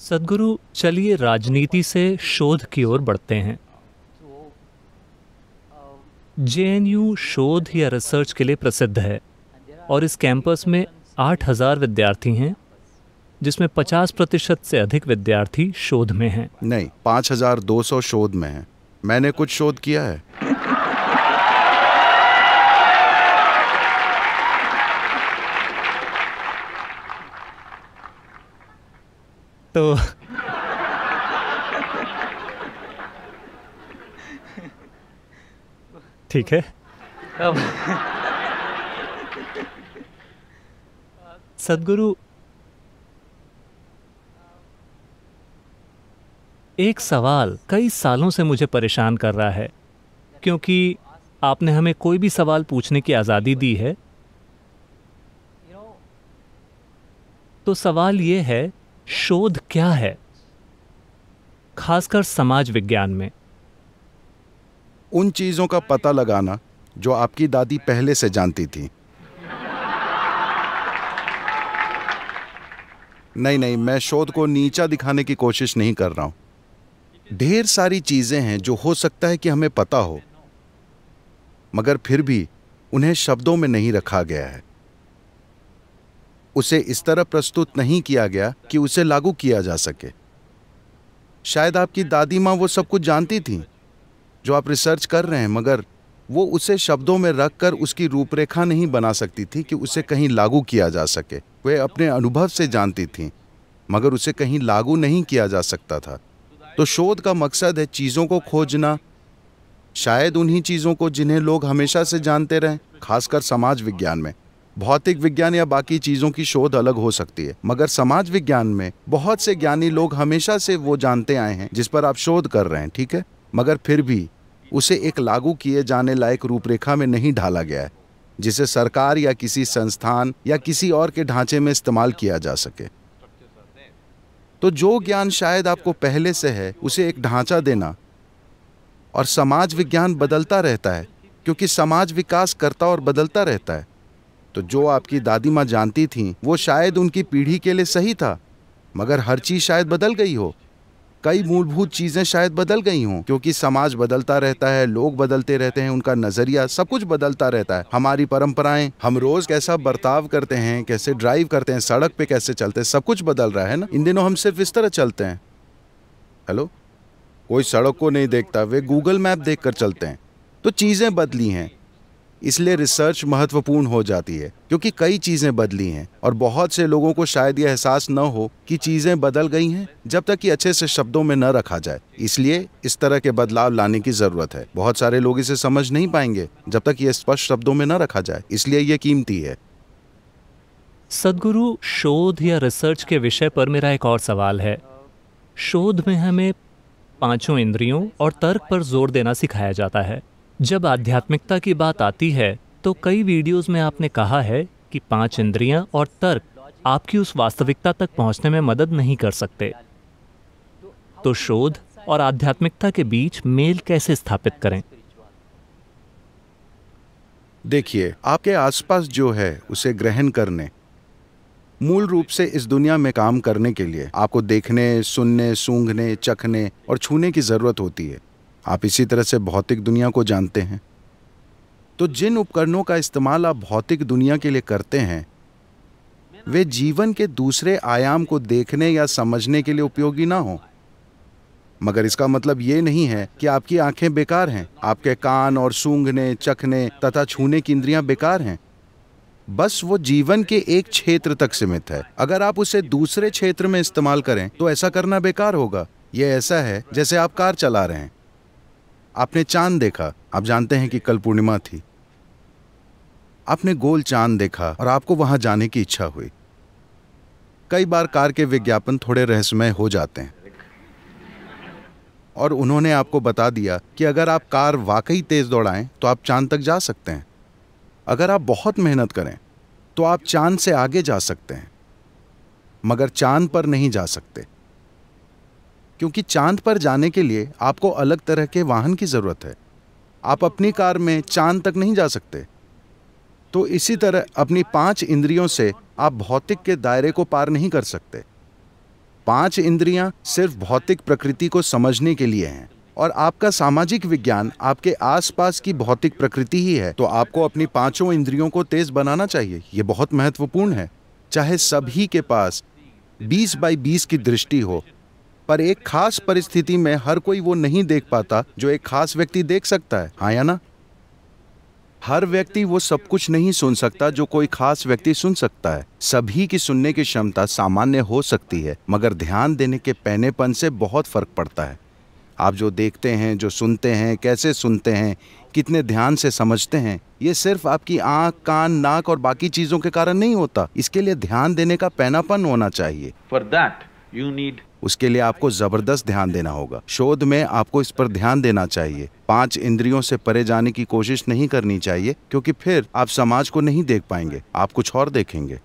सद्गुरु, चलिए राजनीति से शोध की ओर बढ़ते हैं। जेएनयू शोध या रिसर्च के लिए प्रसिद्ध है और इस कैंपस में 8,000 विद्यार्थी हैं, जिसमें 50% से अधिक विद्यार्थी शोध में हैं। नहीं, 5,200 शोध में हैं। मैंने कुछ शोध किया है। तो ठीक है। अब सद्गुरु, एक सवाल कई सालों से मुझे परेशान कर रहा है, क्योंकि आपने हमें कोई भी सवाल पूछने की आज़ादी दी है। तो सवाल ये है, शोध क्या है, खासकर समाज विज्ञान में? उन चीजों का पता लगाना जो आपकी दादी पहले से जानती थी। नहीं, मैं शोध को नीचा दिखाने की कोशिश नहीं कर रहा हूं। ढेर सारी चीजें हैं जो हो सकता है कि हमें पता हो, मगर फिर भी उन्हें शब्दों में नहीं रखा गया है। उसे इस तरह प्रस्तुत नहीं किया गया कि उसे लागू किया जा सके। शायद आपकी दादी माँ वो सब कुछ जानती थी जो आप रिसर्च कर रहे हैं, मगर वो उसे शब्दों में रखकर उसकी रूपरेखा नहीं बना सकती थी कि उसे कहीं लागू किया जा सके। वे अपने अनुभव से जानती थीं, मगर उसे कहीं लागू नहीं किया जा सकता था। तो शोध का मकसद है चीज़ों को खोजना, शायद उन्हीं चीज़ों को जिन्हें लोग हमेशा से जानते रहें, खासकर समाज विज्ञान में। भौतिक विज्ञान या बाकी चीज़ों की शोध अलग हो सकती है, मगर समाज विज्ञान में बहुत से ज्ञानी लोग हमेशा से वो जानते आए हैं जिस पर आप शोध कर रहे हैं, ठीक है? मगर फिर भी उसे एक लागू किए जाने लायक रूपरेखा में नहीं ढाला गया है, जिसे सरकार या किसी संस्थान या किसी और के ढांचे में इस्तेमाल किया जा सके। तो जो ज्ञान शायद आपको पहले से है, उसे एक ढांचा देना। और समाज विज्ञान बदलता रहता है, क्योंकि समाज विकास करता और बदलता रहता है। तो जो आपकी दादी माँ जानती थीं, वो शायद उनकी पीढ़ी के लिए सही था, मगर हर चीज़ शायद बदल गई हो। कई मूलभूत चीज़ें शायद बदल गई हों, क्योंकि समाज बदलता रहता है, लोग बदलते रहते हैं, उनका नज़रिया, सब कुछ बदलता रहता है। हमारी परंपराएं, हम रोज़ कैसा बर्ताव करते हैं, कैसे ड्राइव करते हैं, सड़क पे कैसे चलते हैं, सब कुछ बदल रहा है ना। इन दिनों हम सिर्फ इस तरह चलते हैं। हेलो, कोई सड़क को नहीं देखता, वे गूगल मैप देखकर चलते हैं। तो चीज़ें बदली हैं, इसलिए रिसर्च महत्वपूर्ण हो जाती है, क्योंकि कई चीज़ें बदली हैं और बहुत से लोगों को शायद यह एहसास न हो कि चीज़ें बदल गई हैं जब तक कि अच्छे से शब्दों में न रखा जाए। इसलिए इस तरह के बदलाव लाने की ज़रूरत है। बहुत सारे लोग इसे समझ नहीं पाएंगे जब तक ये स्पष्ट शब्दों में न रखा जाए, इसलिए ये कीमती है। सद्गुरु, शोध या रिसर्च के विषय पर मेरा एक और सवाल है। शोध में हमें पांचों इंद्रियों और तर्क पर जोर देना सिखाया जाता है। जब आध्यात्मिकता की बात आती है तो कई वीडियोस में आपने कहा है कि 5 इंद्रियां और तर्क आपकी उस वास्तविकता तक पहुंचने में मदद नहीं कर सकते। तो शोध और आध्यात्मिकता के बीच मेल कैसे स्थापित करें? देखिए, आपके आसपास जो है उसे ग्रहण करने, मूल रूप से इस दुनिया में काम करने के लिए आपको देखने, सुनने, सूंघने, चखने और छूने की ज़रूरत होती है। आप इसी तरह से भौतिक दुनिया को जानते हैं। तो जिन उपकरणों का इस्तेमाल आप भौतिक दुनिया के लिए करते हैं, वे जीवन के दूसरे आयाम को देखने या समझने के लिए उपयोगी ना हो। मगर इसका मतलब ये नहीं है कि आपकी आंखें बेकार हैं, आपके कान और सूंघने, चखने तथा छूने की इंद्रियां बेकार हैं। बस वो जीवन के एक क्षेत्र तक सीमित है। अगर आप उसे दूसरे क्षेत्र में इस्तेमाल करें तो ऐसा करना बेकार होगा। यह ऐसा है जैसे आप कार चला रहे हैं। आपने चांद देखा, आप जानते हैं कि कल पूर्णिमा थी। आपने गोल चांद देखा और आपको वहां जाने की इच्छा हुई। कई बार कार के विज्ञापन थोड़े रहस्यमय हो जाते हैं और उन्होंने आपको बता दिया कि अगर आप कार वाकई तेज दौड़ाएं तो आप चांद तक जा सकते हैं। अगर आप बहुत मेहनत करें तो आप चांद से आगे जा सकते हैं, मगर चांद पर नहीं जा सकते, क्योंकि चांद पर जाने के लिए आपको अलग तरह के वाहन की ज़रूरत है। आप अपनी कार में चांद तक नहीं जा सकते। तो इसी तरह अपनी 5 इंद्रियों से आप भौतिक के दायरे को पार नहीं कर सकते। 5 इंद्रियां सिर्फ भौतिक प्रकृति को समझने के लिए हैं और आपका सामाजिक विज्ञान आपके आसपास की भौतिक प्रकृति ही है। तो आपको अपनी 5 इंद्रियों को तेज बनाना चाहिए। ये बहुत महत्वपूर्ण है। चाहे सभी के पास 20 बाई 20 की दृष्टि हो, पर एक खास परिस्थिति में हर कोई वो नहीं देख पाता जो एक खास व्यक्ति देख सकता है। हाँ या ना? हर व्यक्ति वो सब कुछ नहीं सुन सकता जो कोई खास व्यक्ति सुन सकता है। सभी की सुनने की क्षमता सामान्य हो सकती है, मगर ध्यान देने के पैनेपन से बहुत फर्क पड़ता है। आप जो देखते हैं, जो सुनते हैं, कैसे सुनते हैं, कितने ध्यान से समझते हैं, ये सिर्फ आपकी आंख, कान, नाक और बाकी चीजों के कारण नहीं होता। इसके लिए ध्यान देने का पैनापन होना चाहिए। For that, you need उसके लिए आपको जबरदस्त ध्यान देना होगा। शोध में आपको इस पर ध्यान देना चाहिए। 5 इंद्रियों से परे जाने की कोशिश नहीं करनी चाहिए, क्योंकि फिर आप समाज को नहीं देख पाएंगे, आप कुछ और देखेंगे।